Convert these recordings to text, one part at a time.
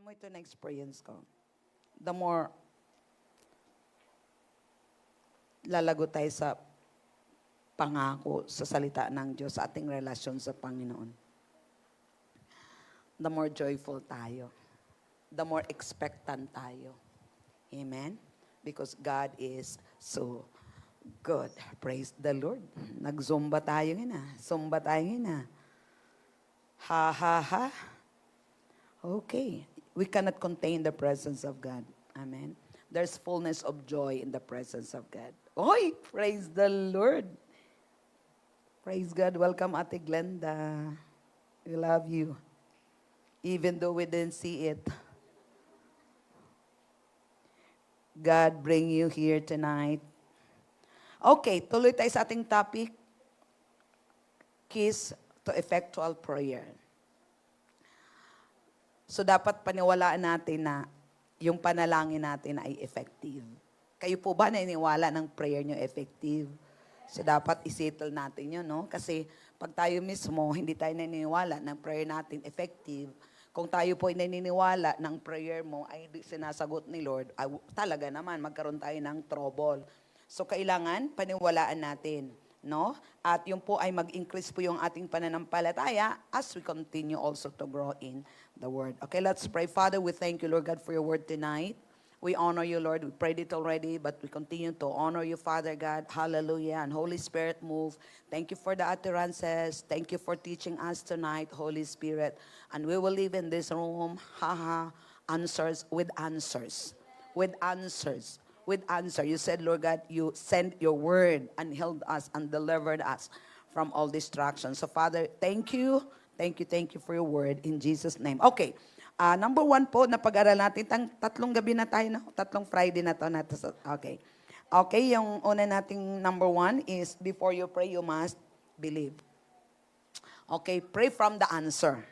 mo ito na-experience ko, the more lalago tayo sa pangako, sa salita ng Diyos, sa ating relasyon sa Panginoon. The more joyful tayo. The more expectant tayo. Amen? Because God is so good. Praise the Lord. Nag-zumba tayo ngayon ah. Zumba tayo ngayon ah. Ha, ha, ha. Okay. We cannot contain the presence of God. Amen. There's fullness of joy in the presence of God. Oy! Praise the Lord. Praise God. Welcome, Ate Glenda. We love you. Even though we didn't see it. God bring you here tonight. Okay, tuloy tayo sa ating topic. Keys to effectual prayer. So dapat paniwalaan natin na yung panalangin natin ay effective. Kayo po ba naniniwala ng prayer nyo effective? So dapat isettle natin yun, no? Kasi pag tayo mismo, hindi tayo naniniwala ng prayer natin effective, kung tayo po ay naniniwala ng prayer mo ay sinasagot ni Lord, ay, talaga naman magkaroon tayo ng trouble. So kailangan paniwalaan natin, no? At yung po ay mag-increase po yung ating pananampalataya as we continue also to grow in the Word. Okay, let's pray. Father, we thank you, Lord God, for your Word tonight. We honor you, Lord. We prayed it already, but we continue to honor you, Father God. Hallelujah. And Holy Spirit, move. Thank you for the utterances. Thank you for teaching us tonight, Holy Spirit. And we will live in this room, answers with answers. With answers. With answer. You said, Lord God, you sent your word and healed us and delivered us from all distractions. So, Father, thank you. Thank you for your word in Jesus' name. Okay. Number 1 po na pag-aral natin, tatlong gabi na tayo, no? Tatlong Friday na to. Okay. Okay, yung una nating number 1 is before you pray, you must believe. Okay, pray from the answer.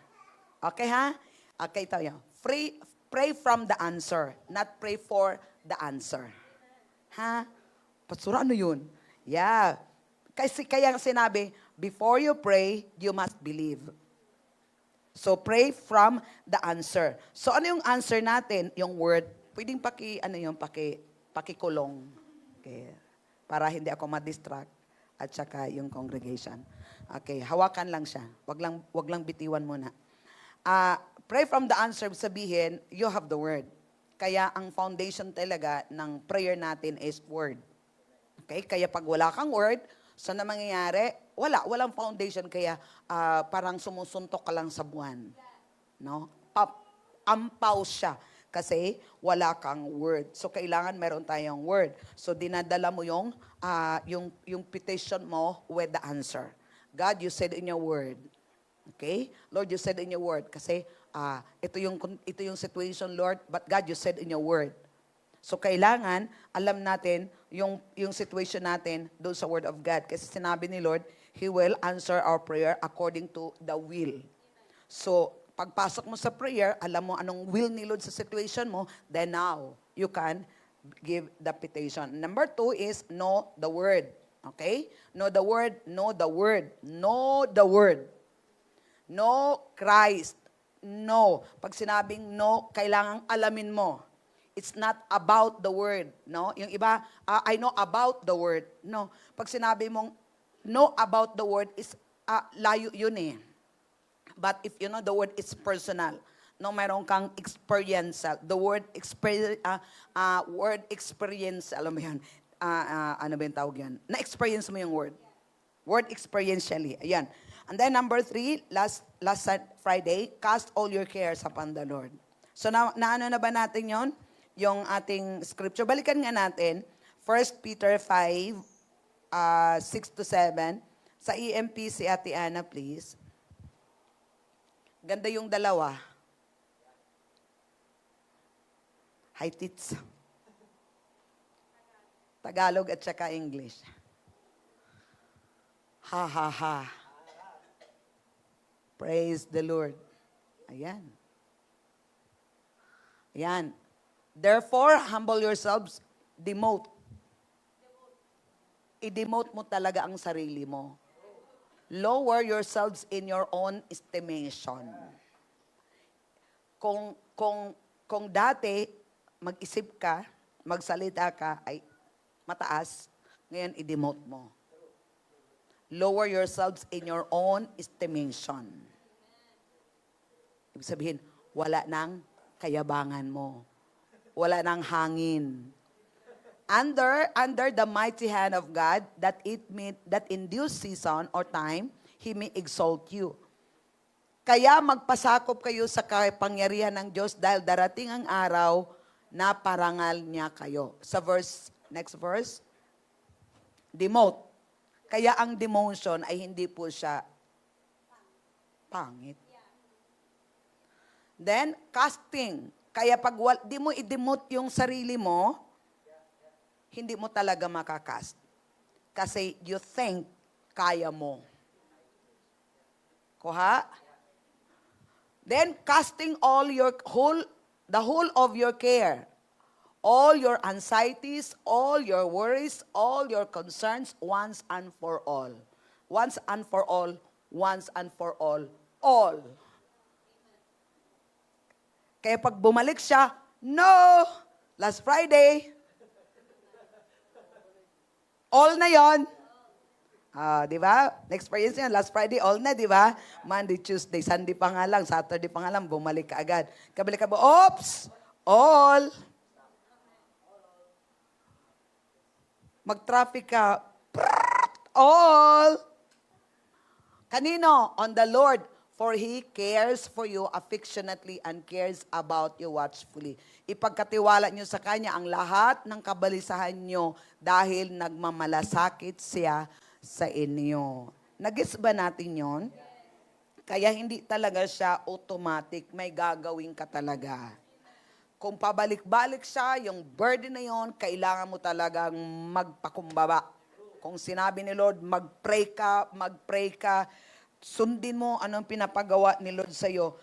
Okay ha? Okay, ito yun. Pray from the answer, not pray for the answer. Ha? Pastor, ano yun? Yeah. Kasi kaya sinabi, before you pray, you must believe. So pray from the answer. So ano yung answer natin? Yung word. Pwedeng pakikulong. Okay. Para hindi ako ma-distract at saka yung congregation. Okay, hawakan lang siya. Wag lang bitiwan muna. Pray from the answer, sabihin, you have the word. Kaya ang foundation talaga ng prayer natin is word. Okay? Kaya pag wala kang word, saan na mangyayari? Walang foundation. Kaya parang sumusuntok ka lang sa buwan. No? Ampaw siya. Kasi wala kang word. So kailangan meron tayong word. So dinadala mo yung petition mo with the answer. God, you said in your word. Okay? Lord, you said in your word. Kasi ito yung situation, Lord. But God, you said in your word. So kailangan, alam natin yung situation natin doon sa word of God. Kasi sinabi ni Lord, He will answer our prayer according to the will. So, pagpasok mo sa prayer, alam mo anong will ni Lord sa situation mo, then now, you can give the petition. Number 2 is know the word. Okay? Know the word, know the word, know the word. Know Christ. No. Pag sinabing no, kailangang alamin mo. It's not about the word, no? Yung iba, I know about the word. No. Pag sinabi mong know about the word is layo yun eh. But if you know the word, it's personal. No, meron kang experiential. The word experience, alam mo yan. Ano ba yung tawag yan? Na-experience mo yung word. Word experientially. Ayan. And then number 3, last Friday, cast all your cares upon the Lord. So naano na ba natin yon? Yung ating scripture. Balikan nga natin, 1 Peter 5, 6-7. Sa EMP si Ate Ana, please. Ganda yung dalawa. Hi, tits. Tagalog at saka English. Ha, ha, ha. Praise the Lord. Ayan. Ayan. Therefore, humble yourselves, demote. I-demote mo talaga ang sarili mo. Lower yourselves in your own estimation. Kung Kung dati, mag-isip ka, magsalita ka, ay mataas, ngayon i-demote mo. Lower yourselves in your own estimation. Ibig sabihin, wala nang kayabangan mo. Wala nang hangin. Under the mighty hand of God, that in due season or time, He may exalt you. Kaya magpasakop kayo sa kapangyarihan ng Diyos dahil darating ang araw na parangal niya kayo. Sa next verse, demote. Kaya ang demotion ay hindi po siya pangit. Then, casting. Kaya pag di mo i-demote yung sarili mo, hindi mo talaga makakast. Kasi you think kaya mo. Kuha? Then, casting the whole of your care, all your anxieties, all your worries, all your concerns, once and for all. Once and for all, once and for all, all. Kaya pag bumalik siya, no, last Friday, all na yon. Di ba? Experience yan, last Friday, all na, di ba? Monday, Tuesday, Sunday pa nga lang, Saturday pa nga lang, bumalik ka agad. Kabalik ka ba, oops, all. Mag-traffic ka, all. Kanino? On the Lord. For He cares for you affectionately and cares about you watchfully. Ipagkatiwala nyo sa Kanya ang lahat ng kabalisahan nyo dahil nagmamalasakit siya sa inyo. Nagets ba natin yon? Kaya hindi talaga siya automatic, may gagawin ka talaga. Kung pabalik-balik siya, yung burden na yon, kailangan mo talagang magpakumbaba. Kung sinabi ni Lord, mag-pray ka, sundin mo anong pinapagawa ni Lord sa'yo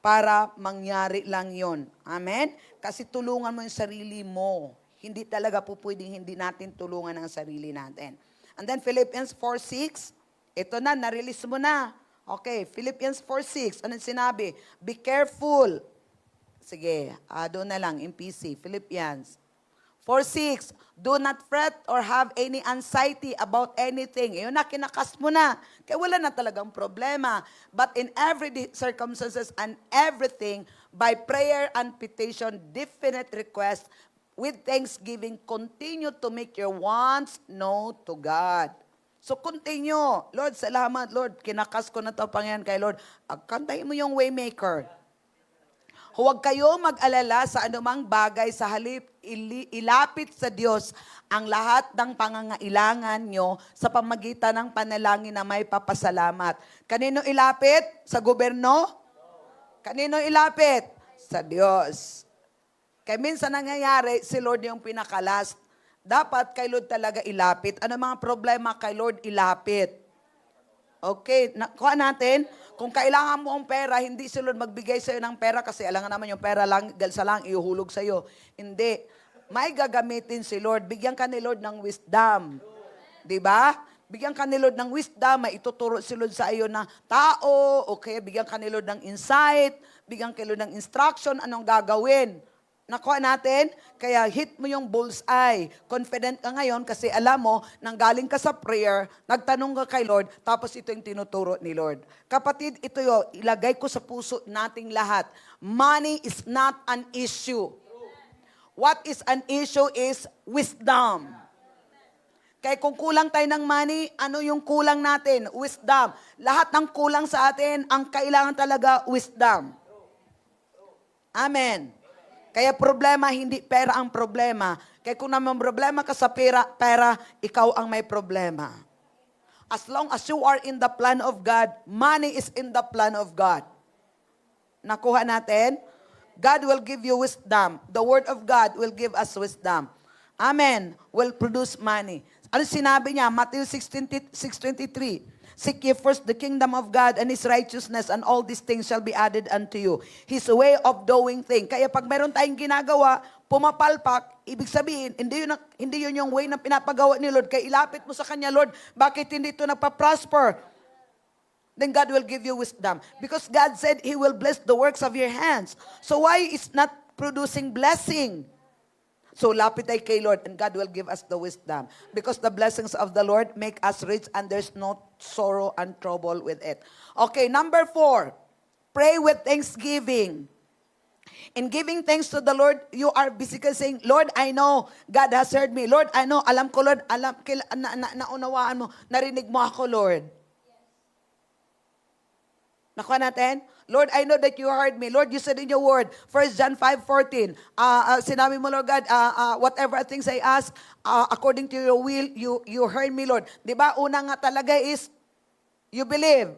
para mangyari lang yon. Amen? Kasi tulungan mo yung sarili mo. Hindi talaga po pwedeng hindi natin tulungan ang sarili natin. And then Philippians 4:6, ito na, na-release mo na. Okay, Philippians 4:6, anong sinabi? Be careful. Sige, doon na lang, in PC, Philippians 4:6, do not fret or have any anxiety about anything. Yun na, kinakas mo na. Kaya wala na talagang problema. But in every circumstances and everything, by prayer and petition, definite request, with thanksgiving, continue to make your wants known to God. So continue. Lord, salamat, Lord. Kinakas ko na ito, Panginoon, kay Lord. Kantahin mo yung waymaker. Huwag kayo mag-alala sa anumang bagay, sa halip ilapit sa Diyos ang lahat ng pangangailangan nyo sa pamagitan ng panalangin na may papasalamat. Kanino ilapit? Sa gobyerno? Kanino ilapit? Sa Diyos. Kaya minsan nangyayari, si Lord yung pinakalas. Dapat kay Lord talaga ilapit. Ano mga problema kay Lord ilapit? Okay, kuha natin. Kung kailangan mo ang pera, hindi si Lord magbigay sa'yo ng pera kasi alangan naman yung pera lang, galsa lang, iuhulog sa'yo. Hindi. May gagamitin si Lord. Bigyan ka ni Lord ng wisdom. Diba? Bigyan ka ni Lord ng wisdom, may ituturo si Lord sa iyo na tao, okay, bigyan ka ni Lord ng insight, bigyan ka ni Lord ng instruction, anong gagawin. Nakuha natin? Kaya hit mo yung bullseye. Confident ka ngayon kasi alam mo, nanggaling ka sa prayer, nagtanong ka kay Lord, tapos ito yung tinuturo ni Lord. Kapatid, ito yung ilagay ko sa puso nating lahat. Money is not an issue. What is an issue is wisdom. Kaya kung kulang tayo ng money, ano yung kulang natin? Wisdom. Lahat ng kulang sa atin, ang kailangan talaga wisdom. Amen. Kaya problema, hindi pera ang problema. Kaya kung naman problema ka sa pera, ikaw ang may problema. As long as you are in the plan of God, money is in the plan of God. Nakuha natin? God will give you wisdom. The Word of God will give us wisdom. Amen. Will produce money. Ano sinabi niya? Matthew 6:23. Seek ye first the kingdom of God and His righteousness, and all these things shall be added unto you. His way of doing things. Kaya pag meron tayong ginagawa, pumapalpak, ibig sabihin, hindi yun yung way na pinapagawa ni Lord. Kaya ilapit mo sa Kanya, Lord, bakit hindi ito nagpa-prosper? Then God will give you wisdom. Because God said He will bless the works of your hands. So why is not producing blessing. So lapit tayo kay Lord and God will give us the wisdom. Because the blessings of the Lord make us rich and there's no sorrow and trouble with it. Okay, number 4, pray with thanksgiving. In giving thanks to the Lord, you are basically saying, Lord, I know God has heard me. Lord, I know, alam ko, Lord, naunawaan mo, narinig mo ako, Lord. Nakuha natin? Lord, I know that you heard me. Lord, you said in your word, 1 John 5:14, sinabi mo, Lord God, whatever things I ask, according to your will, you heard me, Lord. Di ba? Una nga talaga is, you believe.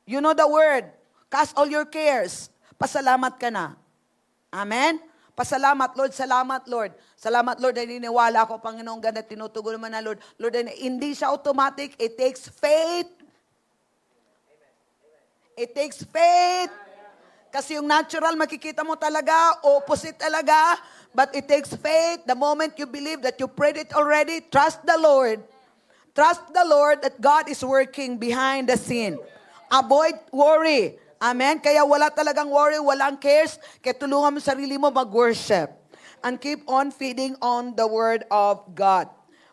You know the word. Cast all your cares. Pasalamat ka na. Amen? Pasalamat, Lord. Salamat, Lord. Salamat, Lord. Naniniwala ako, Panginoon, ganda tinutugon naman na, Lord. Lord, hindi siya automatic. It takes faith. It takes faith. Kasi yung natural, makikita mo talaga, opposite talaga. But it takes faith. The moment you believe that you prayed it already, trust the Lord. Trust the Lord that God is working behind the scene. Avoid worry. Amen? Kaya wala talagang worry, walang cares. Kaya tulungan mo sarili mo mag-worship. And keep on feeding on the Word of God.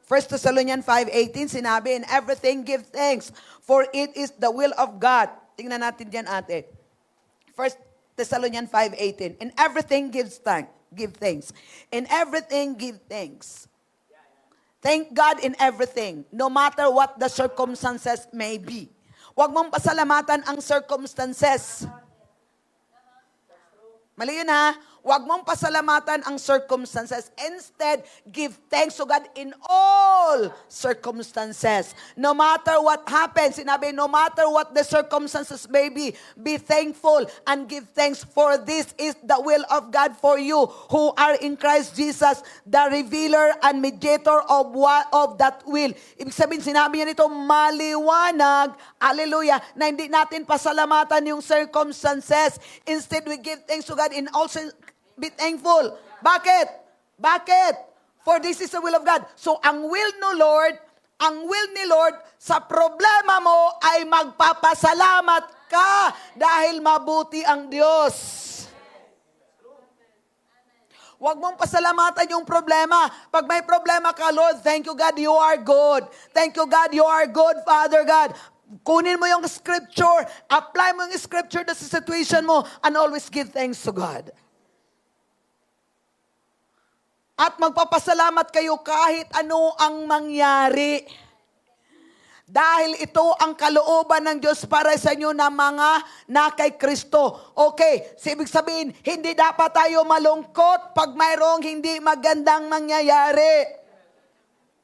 1 Thessalonians 5:18, sinabi, in everything give thanks, for it is the will of God. Tingnan natin dyan, ate. 1 Thessalonians 5:18. In everything give thanks. In everything give thanks. Thank God in everything, no matter what the circumstances may be. Huwag mong pasalamatan ang circumstances. Mali yun ha. Huwag mong pasalamatan ang circumstances. Instead, give thanks to God in all circumstances. No matter what happens, sinabi, no matter what the circumstances may be thankful and give thanks, for this is the will of God for you who are in Christ Jesus, the revealer and mediator of that will. Ibig sabihin, sinabi niya nito, maliwanag, hallelujah, na hindi natin pasalamatan yung circumstances. Instead, we give thanks to God in all be thankful. Bakit? Bakit? For this is the will of God. So, ang will ni Lord sa problema mo ay magpapasalamat ka dahil mabuti ang Diyos. Huwag mong pasalamatan yung problema. Pag may problema ka, Lord, thank you God, you are good. Thank you God, you are good, Father God. Kunin mo yung scripture, apply mo yung scripture sa situation mo, and always give thanks to God. At magpapasalamat kayo kahit ano ang mangyari. Dahil ito ang kalooban ng Diyos para sa inyo na mga na kay Kristo. Okay, ibig sabihin, hindi dapat tayo malungkot pag mayroong hindi magandang mangyayari.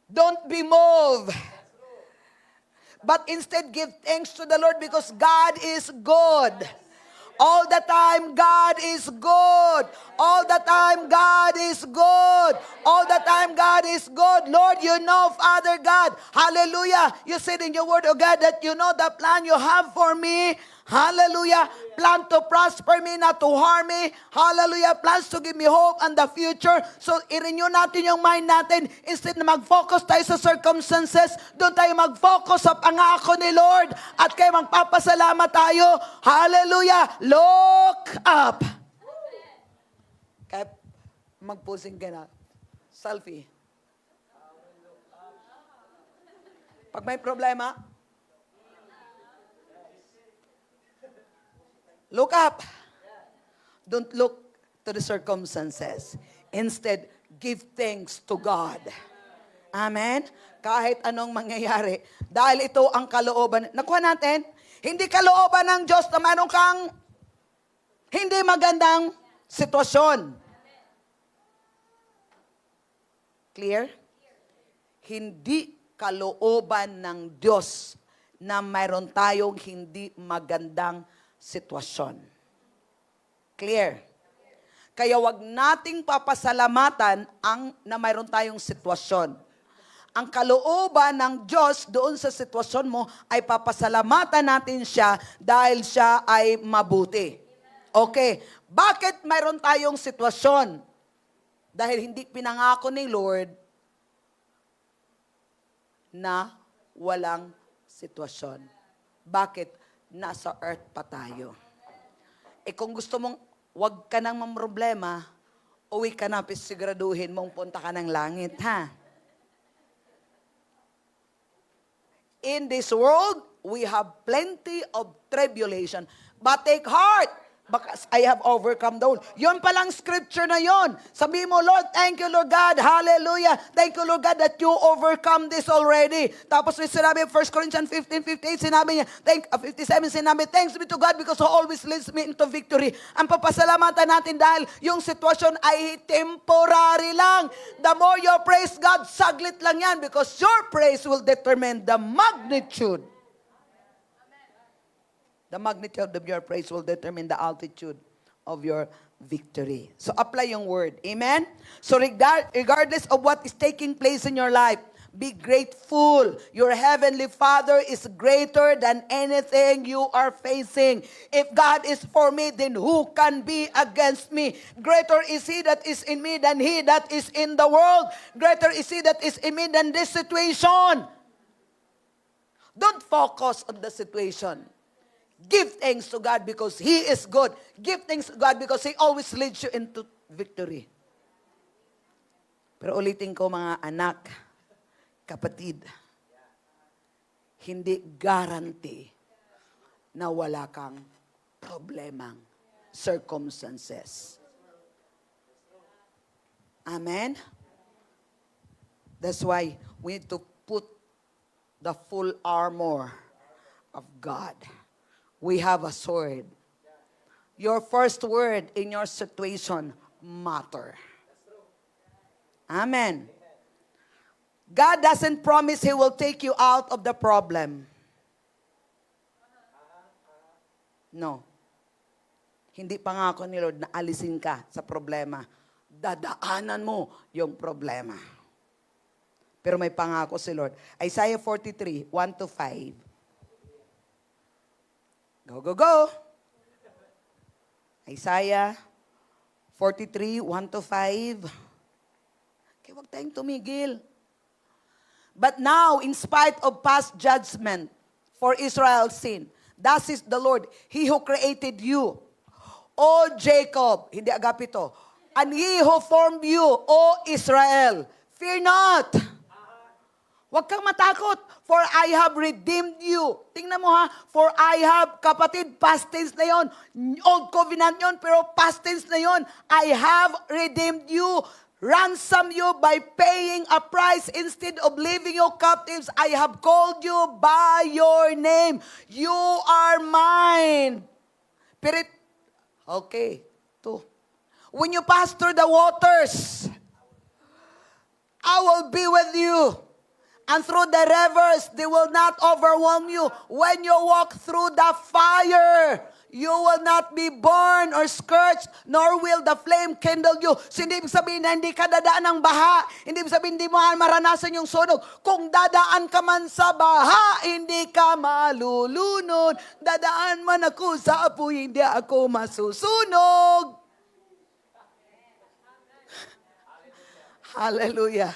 Don't be moved. But instead, give thanks to the Lord because God is good. All the time, God is good. All the time, God is good. All the time, God is good. Lord, you know, Father God, hallelujah. You said in your word, oh God, that you know the plan you have for me. Hallelujah. Plan to prosper me, not to harm me. Hallelujah. Plans to give me hope and the future. So, i-renew natin yung mind natin. Instead na mag-focus tayo sa circumstances, doon tayo mag-focus sa pangako ni Lord. At kayo magpapasalamat tayo. Hallelujah. Look up. Kaya mag-posing ka na. Selfie. Pag may problema, look up. Don't look to the circumstances. Instead, give thanks to God. Amen? Kahit anong mangyayari. Dahil ito ang kalooban. Nakuha natin? Hindi kalooban ng Diyos na mayroon kang hindi magandang sitwasyon. Clear? Hindi kalooban ng Diyos na mayroon tayong hindi magandang sitwasyon. Clear? Kaya wag nating papasalamatan ang na mayroon tayong sitwasyon. Ang kalooban ng Diyos doon sa sitwasyon mo ay papasalamatan natin siya dahil siya ay mabuti. Okay, bakit mayroon tayong sitwasyon? Dahil hindi pinangako ni Lord na walang sitwasyon. Bakit? Nasa earth pa tayo. Eh kung gusto mong Huwag ka nang mamroblema, uwi ka na, siguraduhin mong punta ka ng langit, ha? In this world, we have plenty of tribulation. But take heart, because I have overcome the world. Yun palang scripture na yun. Sabi mo, Lord, thank you, Lord God. Hallelujah. Thank you, Lord God, that you overcome this already. Tapos sinabi, 1 Corinthians 15:58, sinabi niya, 57, sinabi, thanks be to God because He always leads me into victory. Ang papasalamatan natin dahil yung sitwasyon ay temporary lang. The more you praise God, saglit lang yan because your praise will determine the magnitude. The magnitude of your praise will determine the altitude of your victory. So apply yung word. Amen? So regardless of what is taking place in your life, be grateful. Your heavenly Father is greater than anything you are facing. If God is for me, then who can be against me? Greater is He that is in me than he that is in the world. Greater is He that is in me than this situation. Don't focus on the situation. Give thanks to God because He is good. Give thanks to God because He always leads you into victory. Pero ulitin ko mga anak, kapatid, hindi guarantee na wala kang problemang circumstances. Amen? That's why we need to put the full armor of God. We have a sword. Your first word in your situation matter. Amen. God doesn't promise He will take you out of the problem. No. Hindi pangako ni Lord na alisin ka sa problema. Dadaanan mo yung problema. Pero may pangako si Lord. Isaiah 43, 1-5. Go, go, go. Isaiah 43, 1-5. Okay, huwag tayong tumigil. But now, in spite of past judgment for Israel's sin, thus is the Lord, He who created you, O Jacob, hindi agapito, and He who formed you, O Israel, fear not. Huwag kang matakot, for I have redeemed you. Tingnan mo ha, for I have, kapatid, past tense na yon. Old covenant yon, pero past tense na yon. I have redeemed you, ransom you by paying a price instead of leaving you captives. I have called you by your name. You are mine. Pirit. Okay. 2. When you pass through the waters, I will be with you. And through the rivers, they will not overwhelm you. When you walk through the fire, you will not be burned or scorched, nor will the flame kindle you. So, hindi ibig sabihin na hindi ka dadaan ng baha. Hindi ibig sabihin hindi mo maranasan yung sunog. Kung dadaan ka man sa baha, hindi ka malulunod. Dadaan man ako sa apoy, hindi ako masusunog. Hallelujah.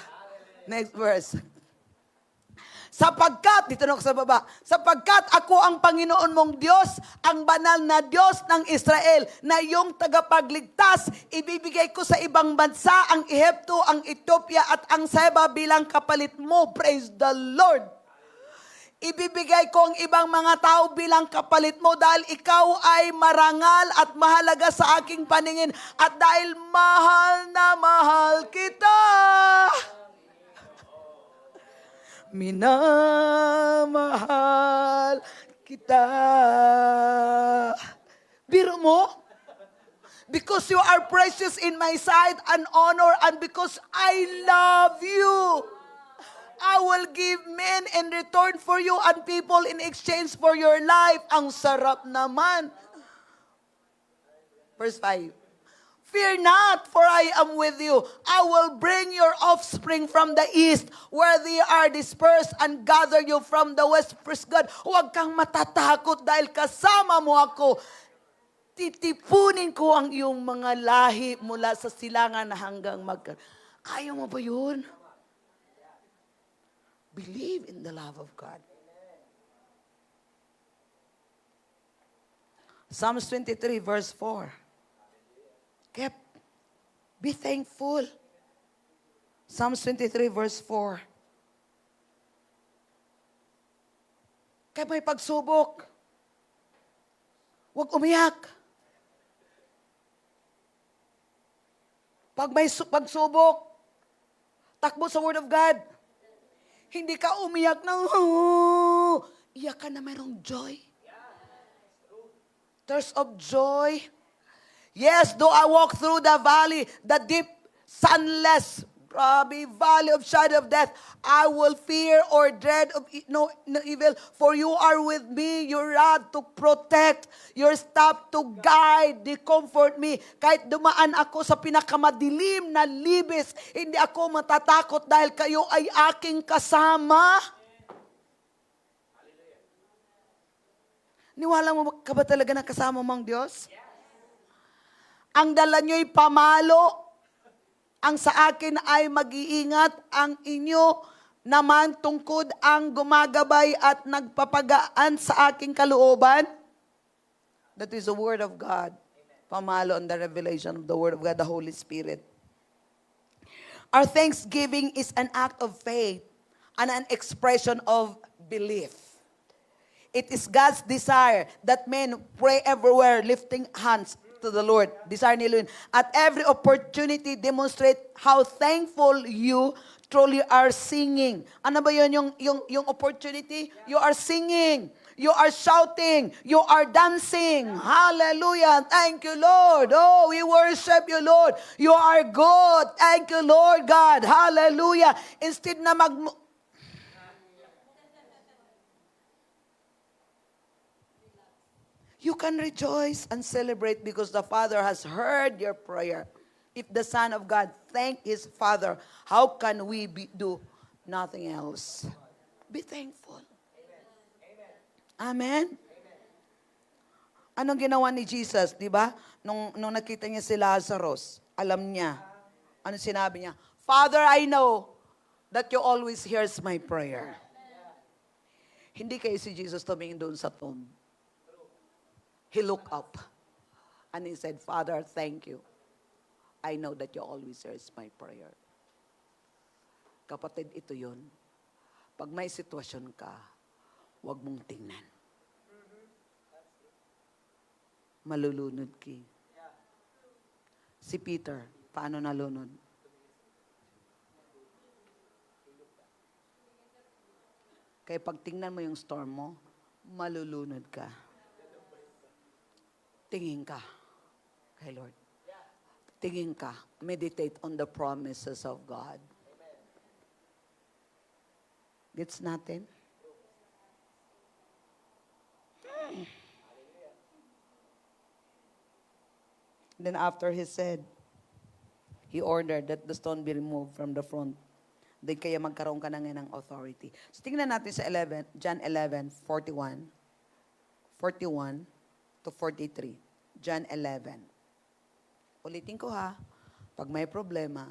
Next verse. Sapagkat, dito na ako sa baba, sapagkat ako ang Panginoon mong Diyos, ang banal na Diyos ng Israel, na iyong tagapagligtas, ibibigay ko sa ibang bansa, ang Ehipto, ang Ethiopia, at ang Seba bilang kapalit mo. Praise the Lord. Ibibigay ko ang ibang mga tao bilang kapalit mo dahil ikaw ay marangal at mahalaga sa aking paningin at dahil mahal na mahal kita. Minamahal kita. Biro mo? Because you are precious in my sight and honor, and because I love you, I will give men in return for you and people in exchange for your life. Ang sarap naman. Verse 5. Fear not, for I am with you. I will bring your offspring from the east, where they are dispersed, and gather you from the west. Praise God. Huwag kang matatakot dahil kasama mo ako. Titipunin ko ang iyong mga lahi mula sa silangan hanggang Ayaw mo ba yun? Believe in the love of God. Psalms 23, verse 4. Kaya, be thankful. Psalms 23 verse 4. Kaya may pagsubok. Huwag umiyak. Pag may pagsubok, takbo sa Word of God. Hindi ka umiyak ng, iyak ka na mayroong joy. Tears of joy. Yes, though I walk through the valley, the deep, sunless, valley of shadow of death, I will fear or dread of no evil, for you are with me, your rod to protect, your staff to guide, they comfort me. Kahit dumaan ako sa pinakamadilim na libis, hindi ako matatakot dahil kayo ay aking kasama. Niwala mo ka ba talaga na kasama mo ang Diyos? Ang dala nyo'y pamalo. Ang sa akin ay mag-iingat. Ang inyo naman tungkod ang gumagabay at nagpapagaan sa aking kalooban. That is the Word of God. Pamalo on the revelation of the Word of God, the Holy Spirit. Our thanksgiving is an act of faith and an expression of belief. It is God's desire that men pray everywhere, lifting hands to the Lord. Desire nila yun. At every opportunity, demonstrate how thankful you truly are singing. Ano ba yun yung opportunity? You are singing. You are shouting. You are dancing. Hallelujah. Thank you, Lord. Oh, we worship you, Lord. You are good. Thank you, Lord God. Hallelujah. Instead na you can rejoice and celebrate because the Father has heard your prayer. If the Son of God thanked His Father, how can we do nothing else? Be thankful. Amen? Anong ginawa ni Jesus, di ba? Nung nakita niya si Lazarus, alam niya. Ano sinabi niya? Father, I know that you always hears my prayer. Hindi kayo si Jesus tumingin doon sa tomb. He looked up and he said, Father, thank you. I know that you always hears my prayer. Kapatid, ito yun. Pag may sitwasyon ka, huwag mong tingnan. Malulunod ki. Si Peter, paano nalunod? Kaya pag tingnan mo yung storm mo, malulunod ka. Tingin ka kay Lord. Tingin ka. Meditate on the promises of God. Gets natin? Then after he said, he ordered that the stone be removed from the front. Then kaya magkaroon ka na ngayon ng authority. So tingnan natin sa John 11:41 to 43. John 11. Ulitin ko ha, pag may problema,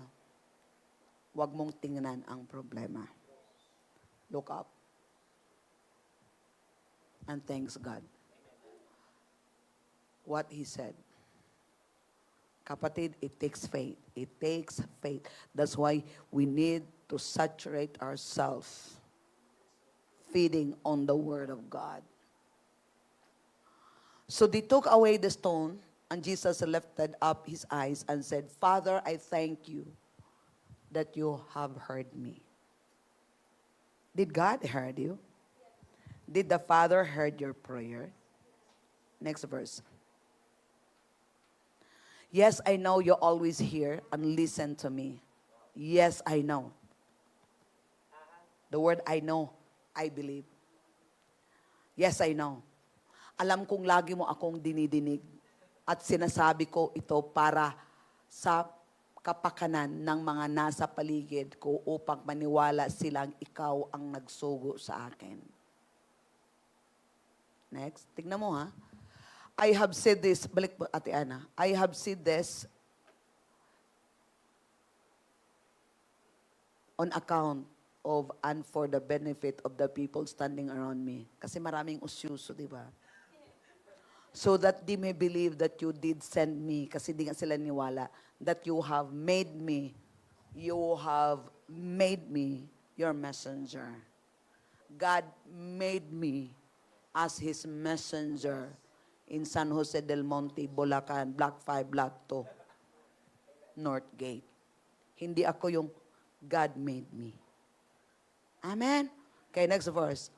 huwag mong tingnan ang problema. Look up. And thanks God. What He said. Kapatid, it takes faith. It takes faith. That's why we need to saturate ourselves feeding on the Word of God. So they took away the stone, and Jesus lifted up His eyes and said, Father, I thank you that you have heard me. Did God hear you? Did the Father heard your prayer? Next verse. Yes, I know you always hear and listen to me. Yes, I know. The word I know, I believe. Yes, I know. Alam kong lagi mo akong dinidinig at sinasabi ko ito para sa kapakanan ng mga nasa paligid ko upang maniwala silang ikaw ang nagsugo sa akin. Next, tignan mo ha. I have said this, balik po Ate Ana, I have said this on account of and for the benefit of the people standing around me. Kasi maraming usyuso, di ba? so that they may believe that you did send me. Kasi di nga sila niwala. That you have made me your messenger. God made me as His messenger in San Jose del Monte, Bulacan, Block 5, Block 2, North Gate. Hindi ako yung God made me. Amen? Okay, next verse.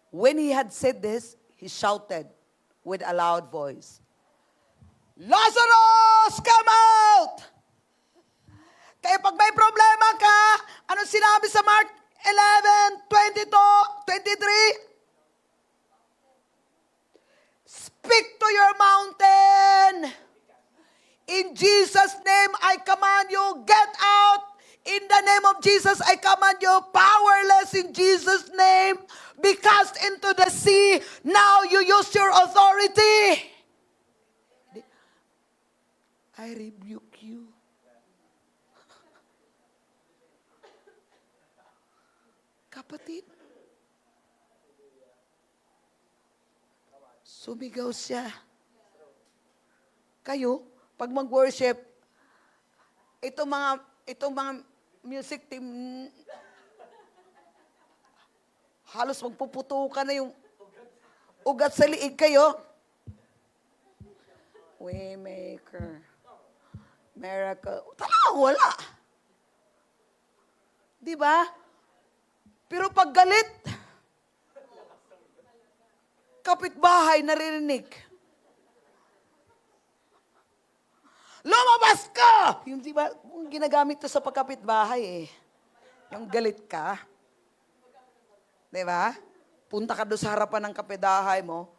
When he had said this, he shouted with a loud voice, Lazarus, come out! Kaya pag may problema ka, anong sinabi sa Mark 11:22, 23? Speak to your mountain. In Jesus' name, I command you, get out. In the name of Jesus, I command you, powerless in Jesus' name, be cast into the sea. Now you use your authority. I rebuke you. Kapatid, sumigaw siya. Kayo, pag mag-worship, itong mga music team, halos magpuputukan na yung ugat sa liig kayo. Waymaker. Miracle. Talagang wala. Di ba? Pero pag galit, kapitbahay naririnig. Lumabas ka! Yung di ba, ginagamit to sa pagkapitbahay eh. Yung galit ka. Di ba? Punta ka doon sa harapan ng kapitbahay mo.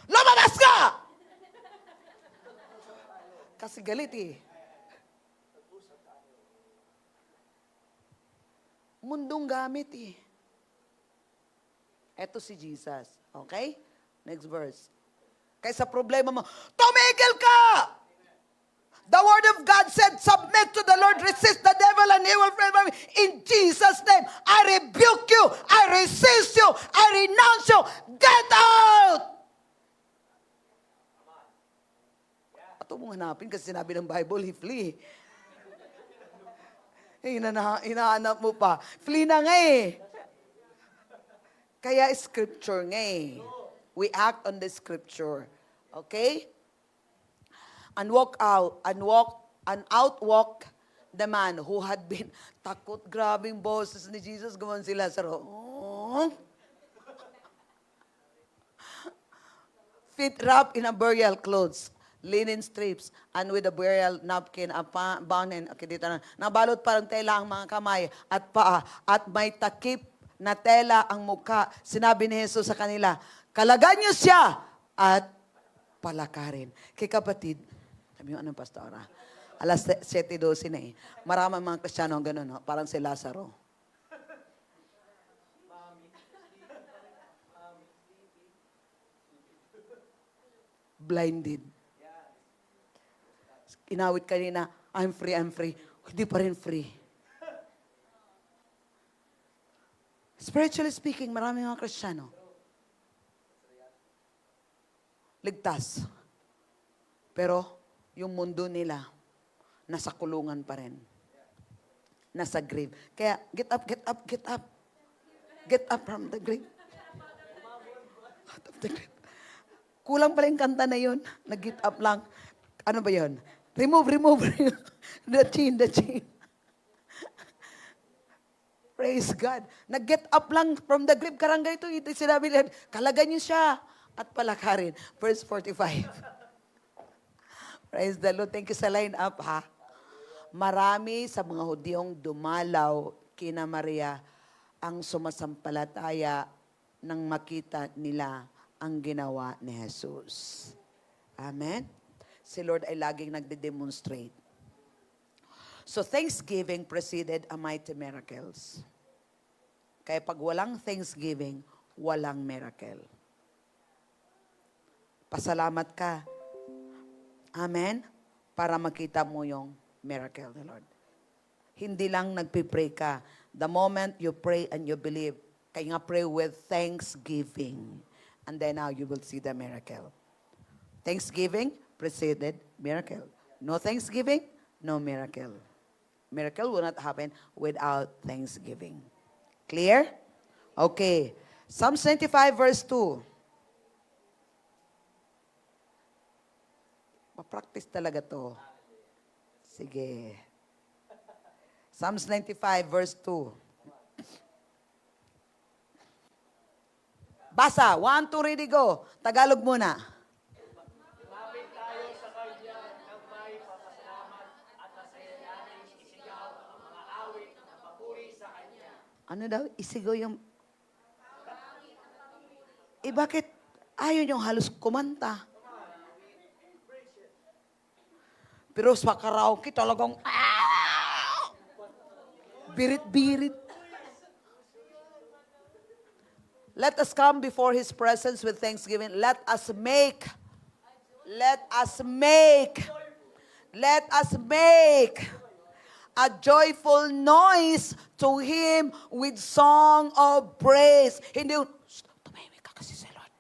Lumabas ka! Kasi galit eh. Mundong gamit eh. Eto si Jesus. Okay? Next verse. Kaysa problema mo, tumigil ka! The word of God said, submit to the Lord, resist the devil, and he will flee from you. In Jesus' name, I rebuke you, I resist you, I renounce you. Get out! Ito mong hanapin kasi sinabi ng Bible, he flee. Hinahanap mo pa. Flee na nga eh. Kaya scripture nga eh. We act on the scripture. Okay? And outwalk the man who had been takot. Grabing boses ni Jesus. Gumawa si Lazaro. Oh. Feet wrapped in a burial clothes, linen strips, and with a burial napkin, bound in, okay, dito na, nabalot parang tela ang mga kamay at paa, at may takip na tela ang mukha. Sinabi ni Jesus sa kanila, kalagan niyo siya at palakarin. Kay kapatid, sabi mo, anong pastora? Alas 7:12 na eh. Maraming mga Kristiyano ang gano'n, no? Parang si Lazaro. Blinded. Inawit kanina, I'm free, I'm free. Hindi pa rin free. Spiritually speaking, maraming mga Kristiyano. Ligtas. Pero, yung mundo nila, nasa kulungan pa rin. Nasa grave. Kaya, get up, get up, get up. Get up from the grave. Out of the grave. Kulang pala yung kanta na yun. Nag-get up lang. Ano ba yun? Remove. The chain. Praise God. Nag-get up lang from the grave. Karangga ito sinabi nila, kalagan niyo siya at palakarin. Verse 45. Praise the Lord. Thank you sa line up, ha? Marami sa mga Hudyong dumalaw kina Maria ang sumasampalataya nang makita nila ang ginawa ni Jesus. Amen? Si Lord ay laging nagde-demonstrate. So Thanksgiving preceded a mighty miracles. Kaya pag walang Thanksgiving, walang miracle. Pasalamat ka. Amen? Para makita mo yung miracle the Lord. Hindi lang nagpipray ka. The moment you pray and you believe, kaya nga pray with thanksgiving. and then now you will see the miracle. Thanksgiving preceded miracle. No thanksgiving, no miracle. Miracle will not happen without thanksgiving. Clear? Okay. Psalms 95 verse 2. Ma-practice talaga to. Sige. Psalms 95 verse 2. Basa. 1, 2, ready, go. Tagalog muna. Ano daw? Isigaw yung... bakit ayaw niyong halos kumanta? Pero sa karaoke talagang... Birit-birit. Let us come before His presence with thanksgiving. Let us make a joyful noise to Him with song of praise. Hindi, tumahimik ka kasi sa Lord.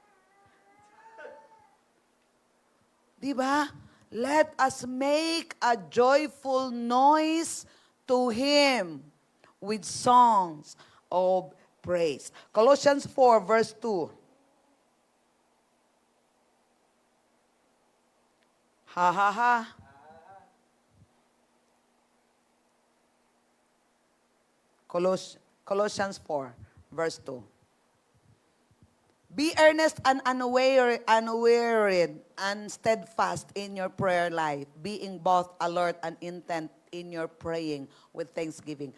Diba? Let us make a joyful noise to Him with songs of praise. Colossians 4 verse 2. Ha ha ha. Colossians 4, verse 2. Be earnest and unwearied and steadfast in your prayer life, being both alert and intent in your praying with thanksgiving.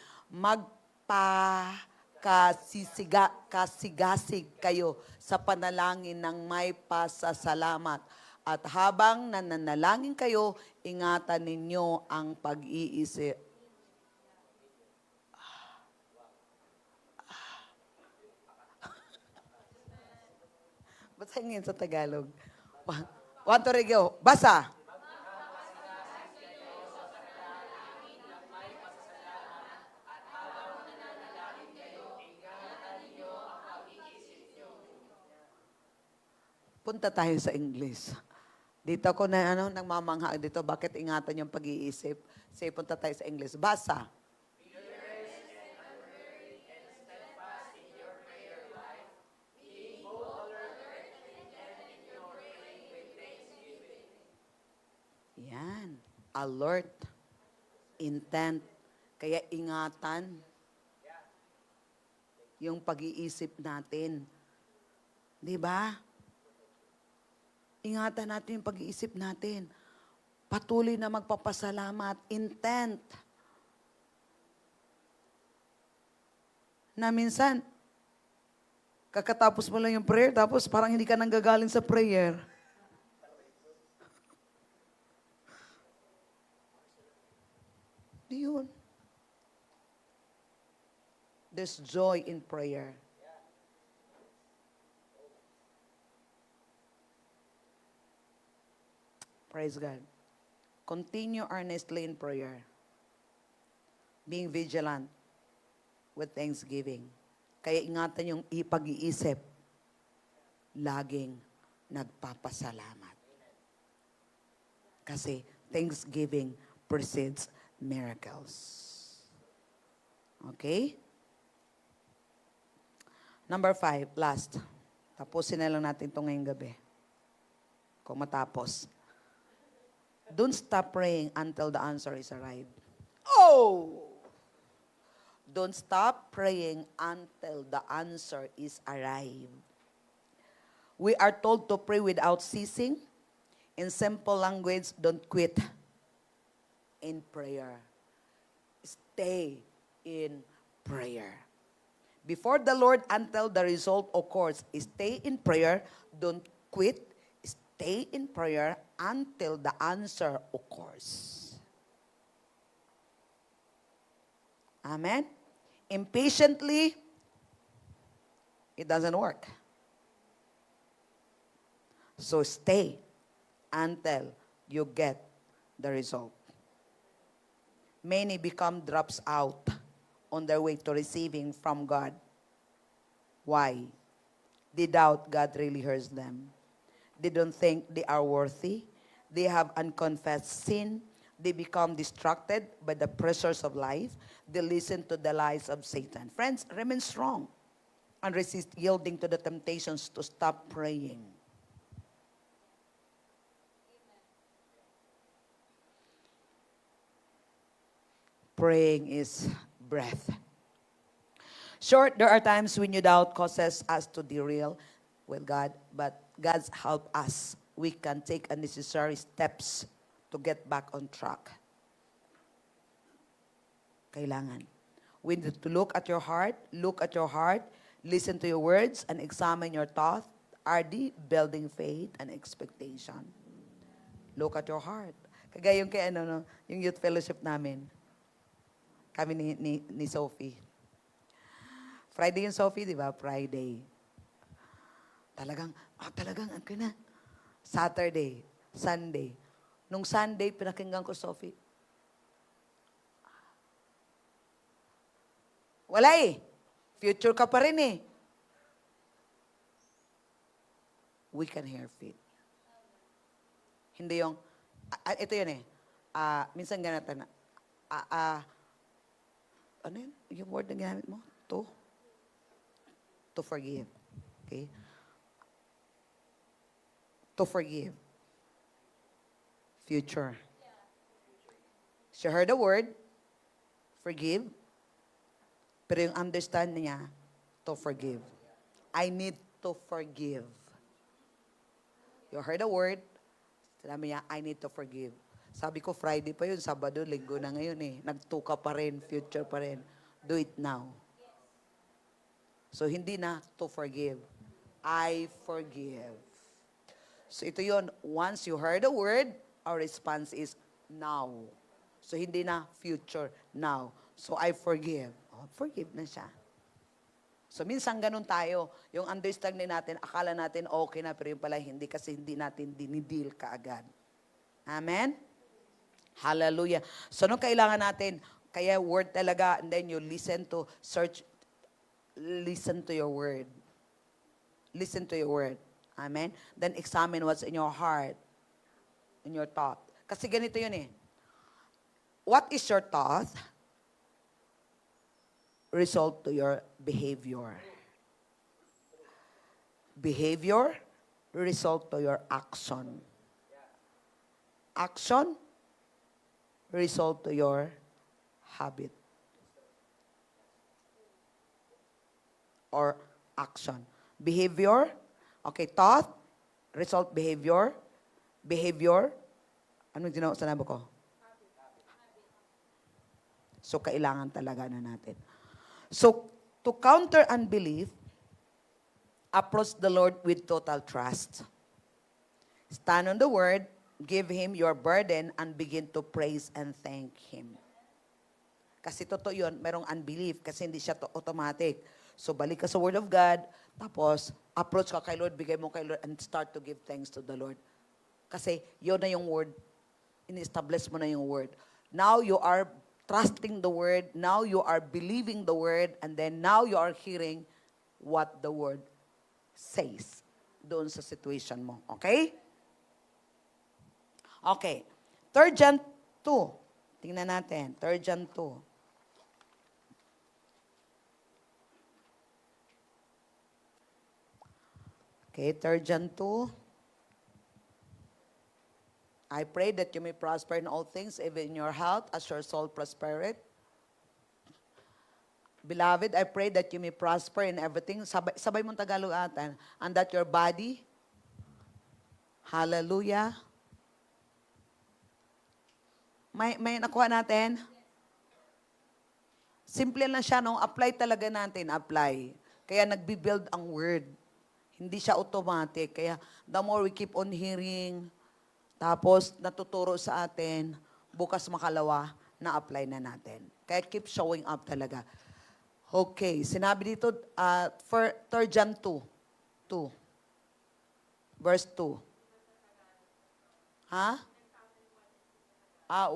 Kasigasig kayo sa panalangin ng may pasasalamat. At habang nananalangin kayo, ingatan ninyo ang pag-iisip. Basahin ngayon sa Tagalog. 1, 2, go. Basa. Punta tayo sa English. Dito ako nagmamangha dito, bakit ingatan yung pag-iisip? Sige, punta tayo sa English. Basa. Yan. Alert. Intent. Kaya ingatan yung pag-iisip natin. Di ba? Ingatan natin yung pag-iisip natin. Patuloy na magpapasalamat. Intent. Na minsan, kakatapos mo lang yung prayer, tapos parang hindi ka nanggagaling sa prayer. Yun. There's joy in prayer. Praise God. Continue earnestly in prayer. Being vigilant with thanksgiving. Kaya ingatan yung pag-iisip. Laging nagpapasalamat. Kasi thanksgiving precedes miracles. Okay? Number 5, last. Tapusin na lang natin ito ngayong gabi. Kung matapos. Don't stop praying until the answer is arrived. Oh! Don't stop praying until the answer is arrived. We are told to pray without ceasing. In simple language, don't quit in prayer. Stay in prayer. Before the Lord until the result occurs, stay in prayer, don't quit, stay in prayer until the answer occurs. Amen? Impatiently, it doesn't work. So stay until you get the result. Many become drops out on their way to receiving from God. Why? They doubt God really hears them. They don't think they are worthy. They have unconfessed sin. They become distracted by the pressures of life. They listen to the lies of Satan. Friends, remain strong and resist yielding to the temptations to stop praying. Praying is breath. Sure, there are times when you doubt causes us to derail with God, but God's help us. We can take unnecessary steps to get back on track. Kailangan. We need to look at your heart, listen to your words, and examine your thoughts. Are they building faith and expectation? Look at your heart. Kagaya yung kay yung youth fellowship namin. Kami ni Sophie. Friday yung Sophie, di ba? Friday. Talagang, okay na. Saturday, Sunday. Nung Sunday, pinakinggan ko Sophie. Wala eh. Future ka pa rin eh. We can hear faith. Hindi yung, ito yun eh. Minsan ganatan na, ano yun? Yung word na ginamit mo? To forgive. Okay? To forgive. Future. She heard the word, forgive, pero yung understand niya, to forgive. I need to forgive. You heard the word, sinabi niya, I need to forgive. Sabi ko, Friday pa yun, Sabado, Linggo na ngayon eh. Nagtuka pa rin, future pa rin. Do it now. So, hindi na to forgive. I forgive. So, ito yon. Once you heard the word, our response is now. So, hindi na future, now. So, I forgive. Oh, forgive na siya. So, minsan ganun tayo. Yung understanding natin, akala natin okay na, pero yung pala hindi kasi hindi natin dinideal kaagad. Amen? Hallelujah. So, nung kailangan natin, kaya word talaga, and then you listen to, listen to your word. Listen to your word. Amen? Then examine what's in your heart, in your thought. Kasi ganito yun eh. What is your thought? Result to your behavior. Behavior, result to your action. Action, result to your habit. Or action. Behavior, okay, thought, result behavior. Behavior, ano yung sinabi ko? So, kailangan talaga na natin. So, to counter unbelief, approach the Lord with total trust. Stand on the word, give Him your burden, and begin to praise and thank Him. Kasi totoo yun, merong unbelief, kasi hindi siya automatic. So, balik ka sa Word of God, tapos, approach ka kay Lord, bigay mo kay Lord, and start to give thanks to the Lord. Kasi, yun na yung Word, in-establish mo na yung Word. Now, you are trusting the Word, now you are believing the Word, and then now you are hearing what the Word says doon sa situation mo. Okay? Okay. 3 John 2. Tingnan natin. 3 John 2. Okay, 3 John 2. I pray that you may prosper in all things, even in your health, as your soul prospereth. Beloved, I pray that you may prosper in everything. Sabay mong Tagalog atan. And that your body, hallelujah. May nakuha natin? Simple lang siya, no? Apply talaga natin, apply. Kaya nagbi-build ang word. Hindi siya automatic. Kaya the more we keep on hearing, tapos natuturo sa atin, bukas makalawa, na-apply na natin. Kaya keep showing up talaga. Okay, sinabi dito, for 3 John 2. Verse 2. Ha?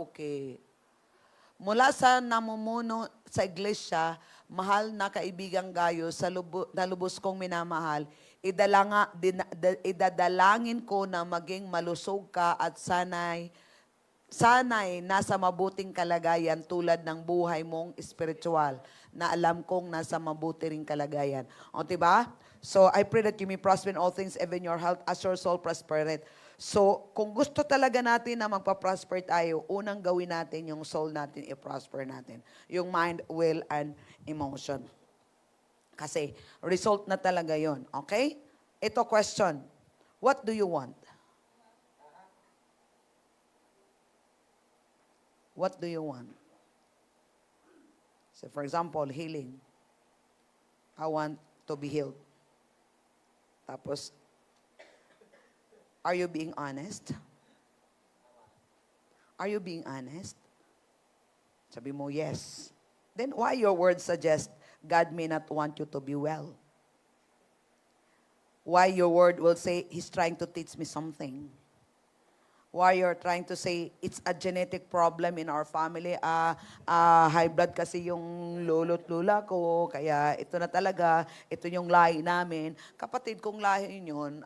Okay. Mula sa namumuno sa iglesia, mahal na kaibigang Gayo, na lubos kong minamahal, idadalangin ko na maging malusog ka at sana'y nasa mabuting kalagayan tulad ng buhay mong espiritual na alam kong nasa mabuti ring kalagayan. O, diba? So, I pray that you may prosper in all things, even your health, as your soul prospereth. So, kung gusto talaga natin na magpa-prosper tayo, unang gawin natin yung soul natin, i-prosper natin. Yung mind, will, and emotion. Kasi, result na talaga yon. Okay? Ito question. What do you want? What do you want? So, for example, healing. I want to be healed. Tapos, are you being honest? Are you being honest? Sabi mo, yes. Then why your words suggest God may not want you to be well? Why your word will say, He's trying to teach me something? Why you're trying to say, it's a genetic problem in our family. High blood kasi yung lolo't lula ko, kaya ito na talaga, ito yung lahi namin. Kapatid kong lahi yun,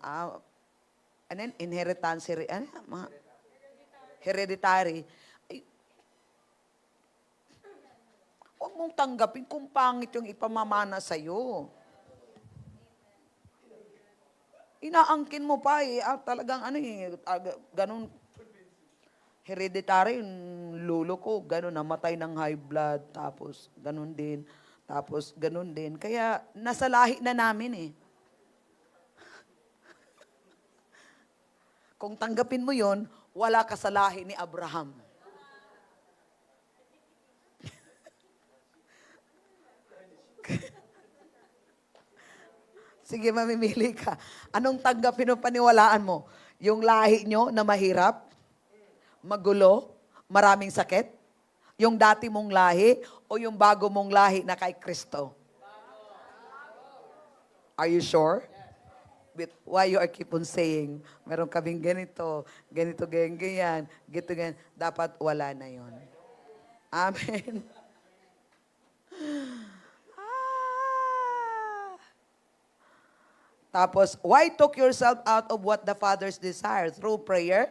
inheritance, hereditary. Ay, huwag mong tanggapin kung pangit yung ipamamana sa'yo. Inaangkin mo pa talagang ganun. Hereditary, yung lolo ko, ganun, namatay ng high blood, tapos ganun din, tapos ganun din. Kaya nasa lahi na namin eh. Kung tanggapin mo yon, wala ka sa lahi ni Abraham. Sige, mamimili ka. Anong tanggapin o paniwalaan mo? Yung lahi nyo na mahirap, magulo, maraming sakit? Yung dati mong lahi o yung bago mong lahi na kay Kristo? Are you sure? But why you are keep on saying, meron kaming ganito, ganyan, dapat wala na yon. Amen. Tapos, why took yourself out of what the Father's desire? Through prayer,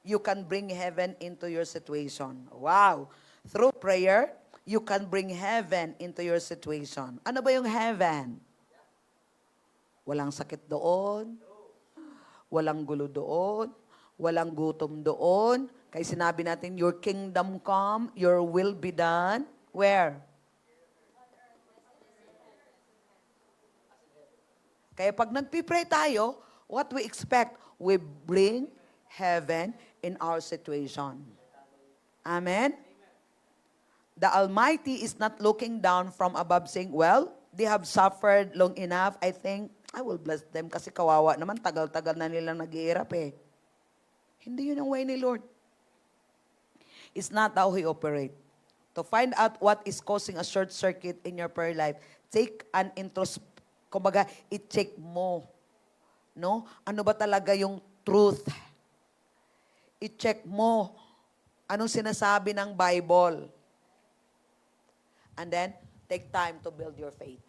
you can bring heaven into your situation. Wow! Through prayer, you can bring heaven into your situation. Ano ba yung heaven? Walang sakit doon, walang gulo doon, walang gutom doon. Kaya sinabi natin, your kingdom come, your will be done. Where? Kaya pag nagpipray tayo, what we expect, we bring heaven in our situation. Amen? The Almighty is not looking down from above saying, well, they have suffered long enough. I think, I will bless them kasi kawawa naman, tagal-tagal na nilang nag-iirap eh. Hindi yun ang way ni Lord. It's not how He operates. To find out what is causing a short circuit in your prayer life, take an introspection. Kumbaga, i-check mo. No? Ano ba talaga yung truth? I-check mo. Anong sinasabi ng Bible? And then, take time to build your faith.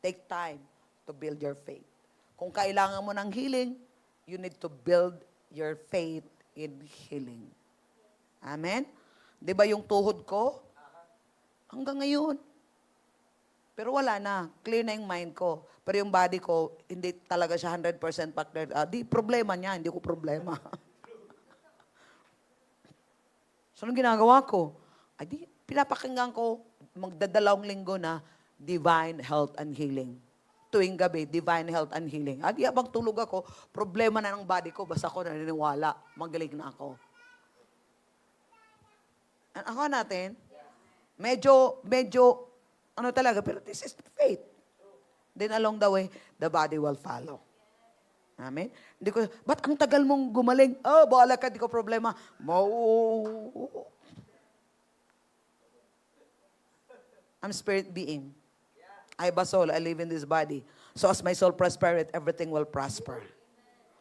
Take time to build your faith. Kung kailangan mo ng healing, you need to build your faith in healing. Amen? Di ba yung tuhod ko? Hanggang ngayon. Pero wala na. Clear na yung mind ko. Pero yung body ko, hindi talaga siya 100% pa-clear. Di problema niya, hindi ko problema. So, anong ginagawa ko? Di, pinapakinggan ko, magdadalawang linggo na, divine health and healing. Tuwing gabi, divine health and healing. Di habang tulog ako, problema na ng body ko, basta ako naniniwala, magaling na ako. Ako natin, medyo, ano talaga, pero this is faith. Then along the way, the body will follow. Amen? Hindi ko, ba't ang tagal mong gumaling? Bahala ka, di ko problema. I'm spirit being. I have a soul, I live in this body. So as my soul prospereth, everything will prosper.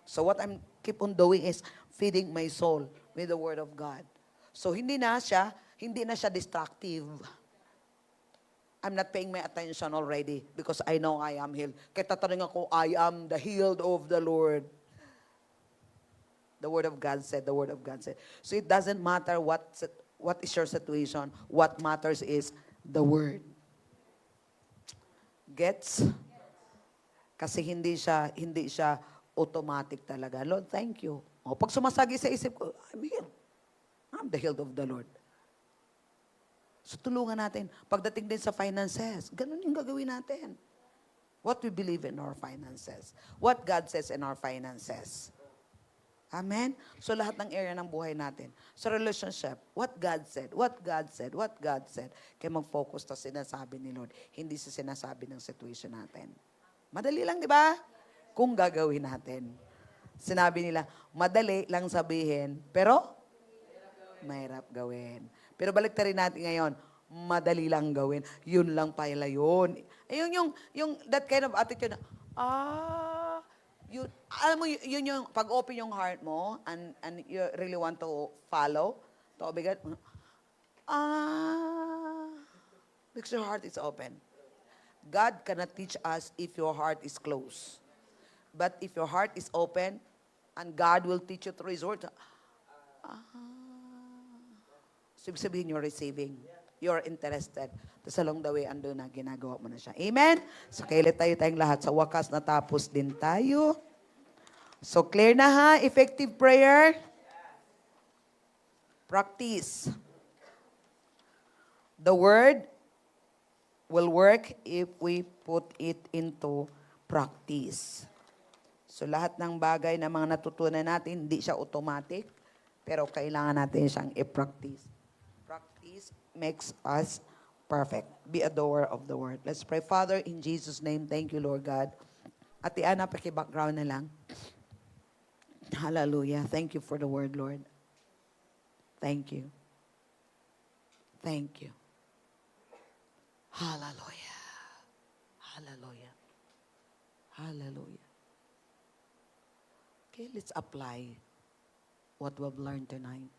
So what I'm keep on doing is feeding my soul with the Word of God. So hindi na siya destructive. I'm not paying my attention already because I know I am healed. Kaya tatanungin ako, I am the healed of the Lord. The Word of God said, the Word of God said. So it doesn't matter what is your situation. What matters is the Word. Gets? Kasi hindi siya automatic talaga. Lord, thank you. O, pag sumasagi sa isip ko, I'm healed. I'm the healed of the Lord. So tulungan natin. Pagdating din sa finances, ganun yung gagawin natin. What we believe in our finances. What God says in our finances. Amen? So lahat ng area ng buhay natin. Sa relationship, what God said, what God said, what God said. Kaya mag-focus sa sinasabi ni Lord. Hindi sa sinasabi ng situation natin. Madali lang, di ba? Kung gagawin natin. Sinabi nila, madali lang sabihin, pero mahirap gawin. Pero balik rin natin ngayon, madali lang gawin. Yun lang pala yun. Ayun yung that kind of attitude na, yun, alam mo, yun yung, pag-open yung heart mo, and you really want to follow, to obey God, because your heart is open. God cannot teach us if your heart is closed. But if your heart is open, and God will teach you through His Word, so, ibig sabihin, you're receiving. You're interested. Tapos along the way, ando na, ginagawa mo na siya. Amen? So, kailan tayong lahat. Sa wakas, natapos din tayo. So, clear na ha? Effective prayer. Practice. The Word will work if we put it into practice. So, lahat ng bagay na mga natutunan natin, hindi siya automatic, pero kailangan natin siyang i-practice. Practice makes us perfect. Be a doer of the word. Let's pray. Father, in Jesus' name, thank you, Lord God. Ate Ana, paki-background na lang. Hallelujah. Thank you for the word, Lord. Thank you. Thank you. Hallelujah. Hallelujah. Hallelujah. Okay, let's apply what we've learned tonight.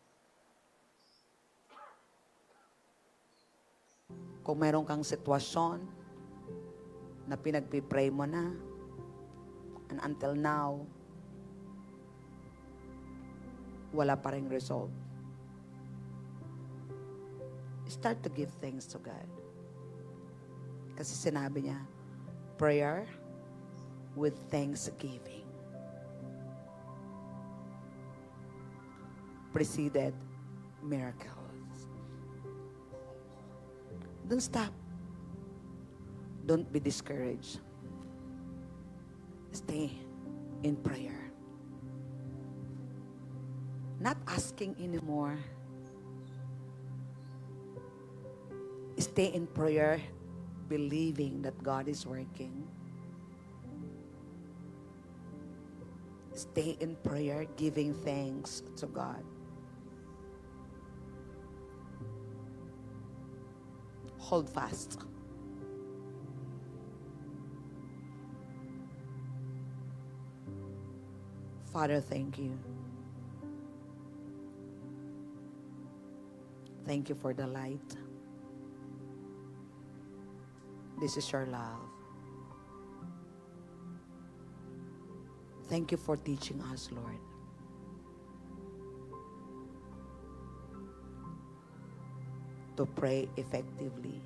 Kung meron kang sitwasyon na pinagpipray mo na, and until now, wala pa ring result, start to give thanks to God. Kasi sinabi niya, prayer with thanksgiving preceded miracles. Don't stop. Don't be discouraged. Stay in prayer. Not asking anymore. Stay in prayer, believing that God is working. Stay in prayer, giving thanks to God. Hold fast. Father, thank you. Thank you for the light. This is your love. Thank you for teaching us, Lord. To pray effectively.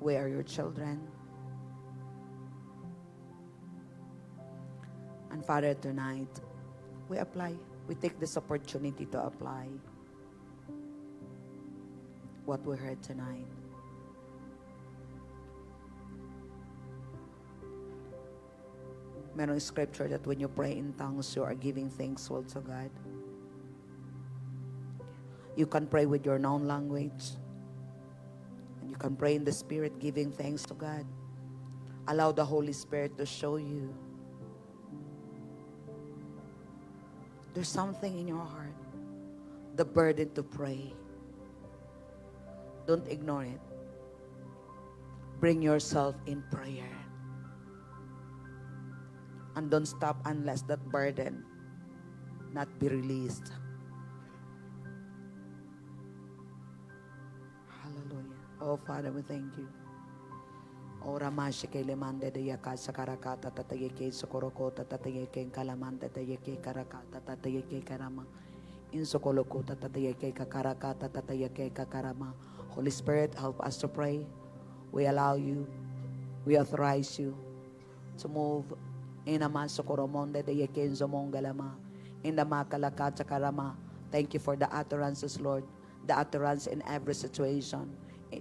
We are your children. And Father, tonight, we apply. We take this opportunity to apply what we heard tonight. Merong scripture that when you pray in tongues, you are giving thanks to God. You can pray with your known language. And you can pray in the Spirit, giving thanks to God. Allow the Holy Spirit to show you. There's something in your heart. The burden to pray. Don't ignore it. Bring yourself in prayer. And don't stop unless that burden not be released. Hallelujah. Oh, Father, we thank you. Ora mashi ke lemande de yakasa karakata tataye ke sokorokota tataye ke kalamanda tataye ke karakata tataye ke karama. In sokolokota tataye ke kakarakata tataye ke kakarama. Holy Spirit, help us to pray. We allow you, we authorize you to move in a masokoromonde de yekenzo mongalama in the makalakata karama. Thank you for the utterances, Lord. The utterance in every situation,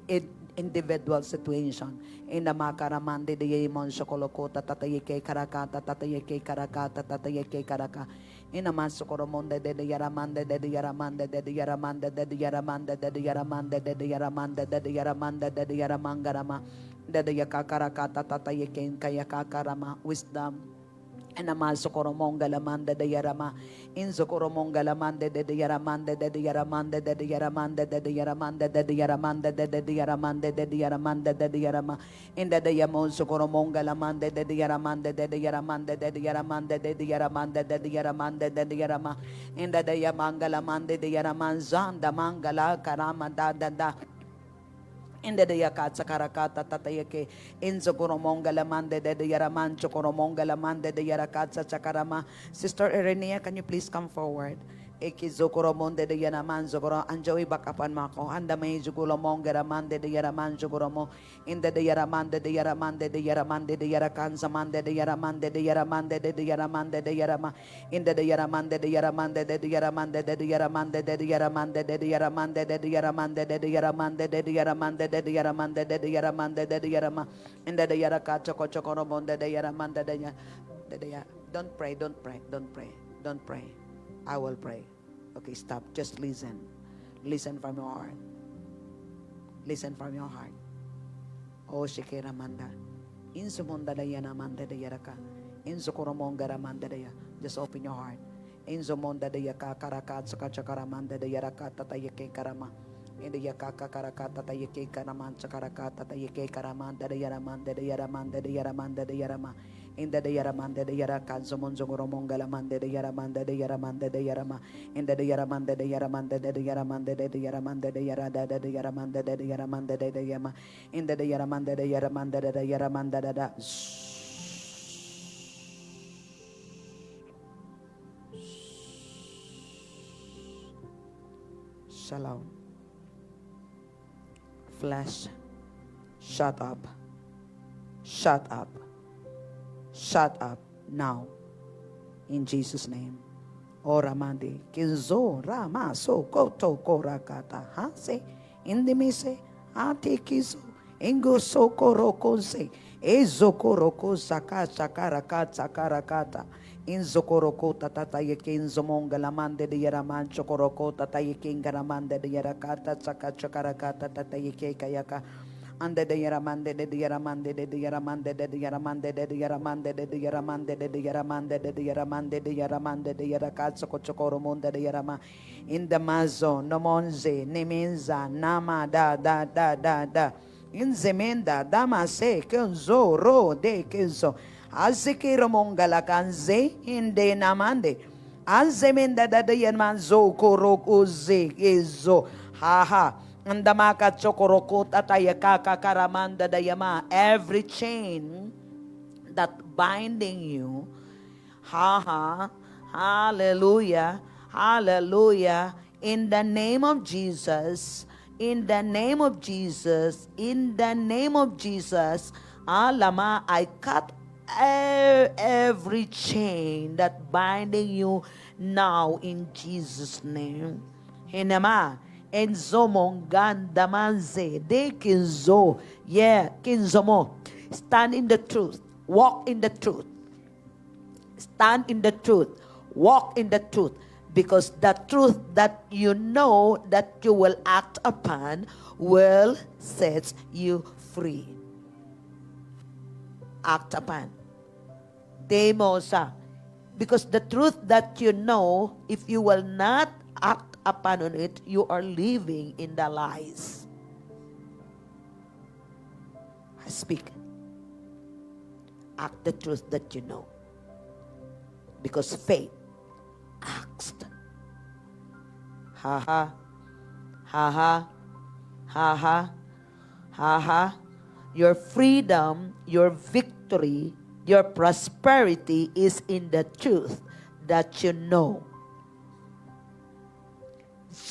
in individual situation. In the makaramande de yemon sokolokota tatayeke karakata tatayeke karakata tatayeke karaka. In the masokoromonde de yaramande de yaramande de yaramande de yaramande de yaramande de yaramande de yaramande de yaramangarama. Dadaya kakarakata tatayekin kaya kakarama wisdom. Enamal sokoromonga lamanda de yarama. In sokoromonga lamanda de yaramanda de yaramanda de yaramanda de yaramanda de yaramanda de yaramanda de yaramanda de yarama. In the yamon sokoromonga lamanda de yaramanda de yaramanda de yaramanda de yaramanda de yaramanda de yarama. In the yamanga lamanda de yaramanzanda mangala karama da. In the yakatsa karakata tatayake in Zogoromonga lamande de Yaraman Chokoromonga lamande de Yarakatsa chakarama. Sister Irenia, can you please come forward? Eki Zokoromonde de Yanaman Zogoro Anjoy bakapan mako anda may Zogolomonga ramande de Yaraman Zogoromo in the Yaramande de Yaramande de Yaramande de Yarakansamande de Yaramande de Yaramande de Yaramande de Yarama in the Yaramande de Yaramande de Yaramande de Yaramande de Yaramande de Yaramande de Yaramande de Yaramande de Yaramande de Yaramande de Yaramande de Yarama in the Yaraka Choco Chocoromonde de Yaramande de don't pray, don't pray, don't pray, don't pray. I will pray. Okay, stop. Just listen. Listen from your heart. Listen from your heart. Oh, Shikera Manda. Insumunda de Yanamanda de Yaraka. Insukuromonga Ramanda de. Just open your heart. Inzumonda de Yaka Karakat Sakachakaramanda de Yaraka Tatayake Karama. In the Yakaka Karakata Tayake Karaman Sakarakata Tayake Karamanda de Yaramanda de Yaramanda de Yaramanda de Yarama. In the Yaramanda de Yarakan Zomonzongoromonga Lamanda de Yaramanda de Yaramanda de Yarama. In the Yaramanda de Yaramanda de Yaramanda de Yaramanda de Yarada de Yaramanda de Yaramanda de Yama. In the Yaramanda de Yaramanda de Yaramanda da. Shalom. Flesh, shut up. Shut up. Shut up now. In Jesus' name. Ora mandi. Kizo rama so koto korakata. Ha se. Indimise. Ati kizo. Ingo so koroko se. Ezo koroko saka sakarakat sakarakata. Inzo koroko tatayeke inzo monga lamande de yaraman chokoroko tatayeke ingaramande de yarakata saka chakarakata tatayeke kayaka. Ande de yaramande de yaramande de yaramande de yaramande de yaramande de yaramande de yaramande de yaramande de yaramande de yarakatso kochokoromonda de yarama in the mazo nomonze nemenza nama da in zemenda dama se kenzo ro de kenzo azikiro mongala kanze in de namande azemenda da de yamanzo korokoze ezo ha Andamaka chokoroko tatayaka kakaramanda dayama. Every chain that binding you, hallelujah, hallelujah, in the name of Jesus, in the name of Jesus, in the name of Jesus, alama, I cut every chain that binding you now in Jesus' name. Hinama. Enzo monganda manze de kinzo. Yeah, kinzomo. Stand in the truth. Walk in the truth. Stand in the truth. Walk in the truth. Because the truth that you know that you will act upon will set you free. Act upon. Demosa. Because the truth that you know, if you will not act upon it, you are living in the lies. I speak. Act the truth that you know. Because faith acts. Ha ha. Ha ha. Ha ha. Haha. Your freedom, your victory, your prosperity is in the truth that you know.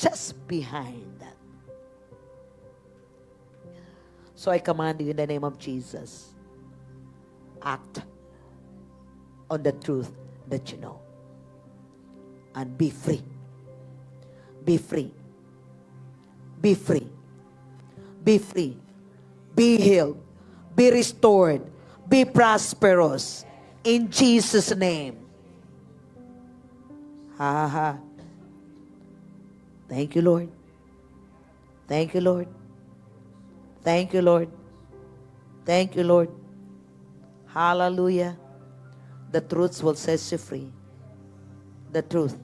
Just behind that. So I command you in the name of Jesus, act on the truth that you know. And be free. Be free. Be free. Be free. Be healed. Be restored. Be prosperous. In Jesus' name. Ha ha. Thank you, Lord. Thank you, Lord. Thank you, Lord. Thank you, Lord. Hallelujah. The truths will set you free. The truth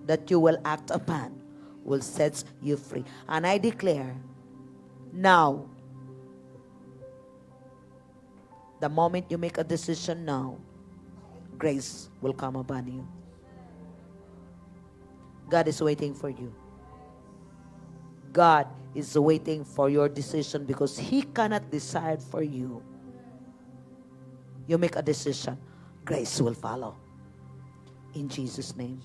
that you will act upon will set you free. And I declare, now, the moment you make a decision now, grace will come upon you. God is waiting for you. God is waiting for your decision because He cannot decide for you. You make a decision, grace will follow. In Jesus' name.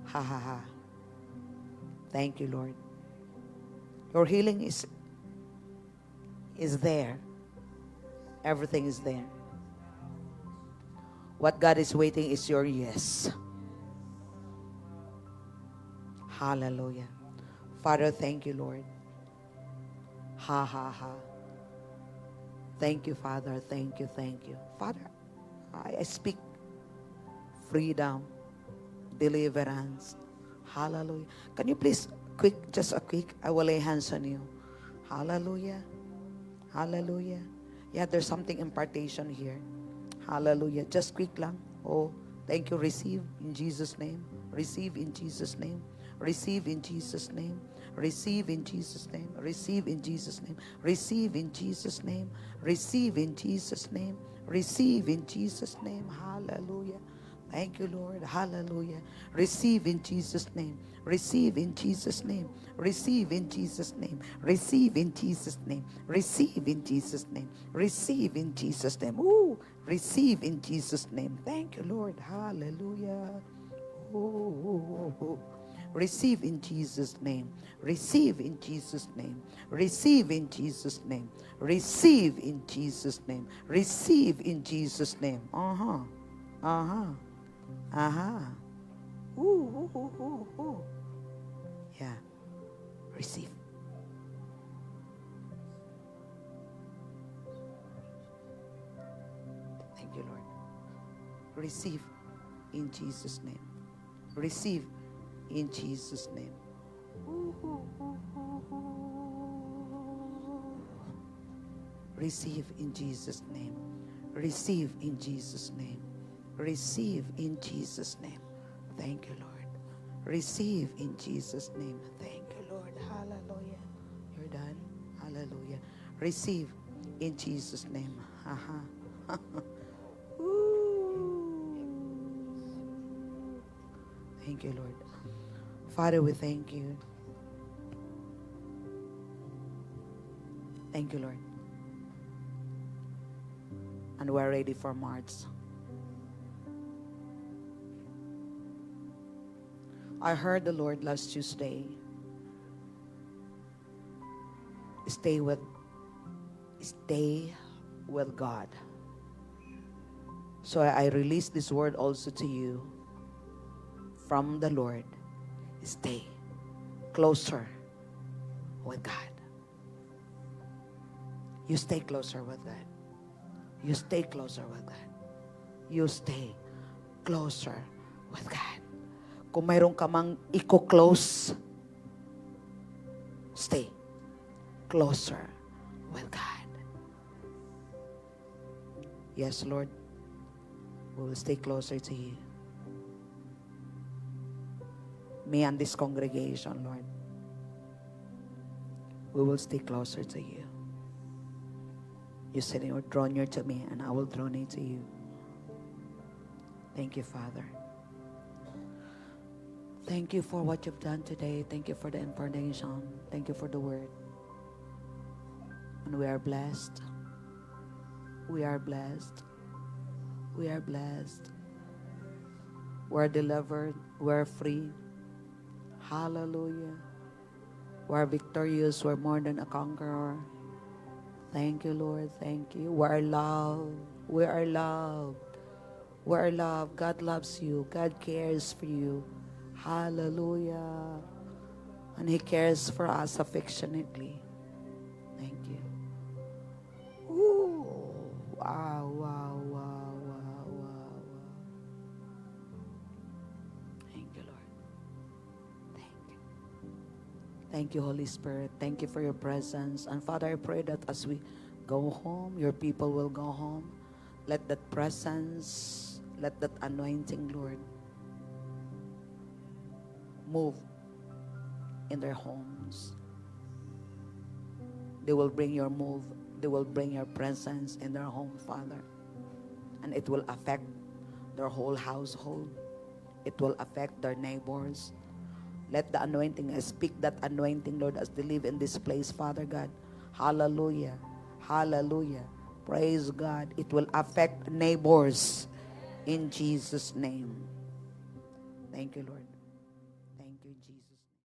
Ha ha ha. Thank you, Lord. Your healing is there. Everything is there. What God is waiting is your yes. Hallelujah. Father, thank you, Lord. Ha ha ha. Thank you, Father. Thank you, thank you. Father, I speak freedom, deliverance. Hallelujah. Can you please, just a quick, I will lay hands on you. Hallelujah. Hallelujah. Yeah, there's something impartation here. Hallelujah. Just quick lang. Oh, thank you. Receive in Jesus' name. Receive in Jesus' name. Receive in Jesus' name. Receive in Jesus' name. Receive in Jesus' name. Receive in Jesus' name. Receive in Jesus' name. Receive in Jesus' name. Hallelujah. Thank you, Lord. Hallelujah. Receive in Jesus' name. Receive in Jesus' name. Receive in Jesus' name. Receive in Jesus' name. Receive in Jesus' name. Receive in Jesus' name. Ooh, receive in Jesus' name. Thank you, Lord. Hallelujah. Ooh. Receive in Jesus' name. Receive in Jesus' name. Receive in Jesus' name. Receive in Jesus' name. Receive in Jesus' name. Uh-huh. Uh-huh. Uh-huh. Ooh. Yeah. Receive. Thank you, Lord. Receive in Jesus' name. Receive in Jesus' name. Receive in Jesus' name. Receive in Jesus' name. Receive in Jesus' name. Thank you, Lord. Receive in Jesus' name. Thank you, Lord. Hallelujah. You're done. Hallelujah. Receive in Jesus' name. Thank you, Lord. Father, we thank you. Thank you, Lord. And we're ready for March. I heard the Lord last Tuesday. Stay with God. So I release this word also to you from the Lord. Stay closer with God. You stay closer with God. You stay closer with God. You stay closer with God. Kung mayroon ka mang i-close, stay closer with God. Yes, Lord, we will stay closer to you. Me and this congregation, Lord, we will stay closer to you. You said you will draw near to me, and I will draw near to you. Thank you, Father. Thank you for what you've done today. Thank you for the information. Thank you for the word. And we are blessed. We are blessed. We are blessed. We're delivered. We're free. Hallelujah. We're victorious. We're more than a conqueror. Thank you, Lord. Thank you. We are loved. We are loved. We are loved. God loves you. God cares for you. Hallelujah. And He cares for us affectionately. Thank you. Ooh. Wow, wow, wow, wow, wow, wow. Thank you, Lord. Thank you. Thank you, Holy Spirit. Thank you for your presence. And Father, I pray that as we go home, your people will go home. Let that presence, let that anointing, Lord, move in their homes. They will bring your move. They will bring your presence in their home, Father. And it will affect their whole household. It will affect their neighbors. Let the anointing, I speak that anointing, Lord, as they live in this place, Father God. Hallelujah. Hallelujah. Praise God. It will affect neighbors in Jesus' name. Thank you, Lord. Thank you, Jesus.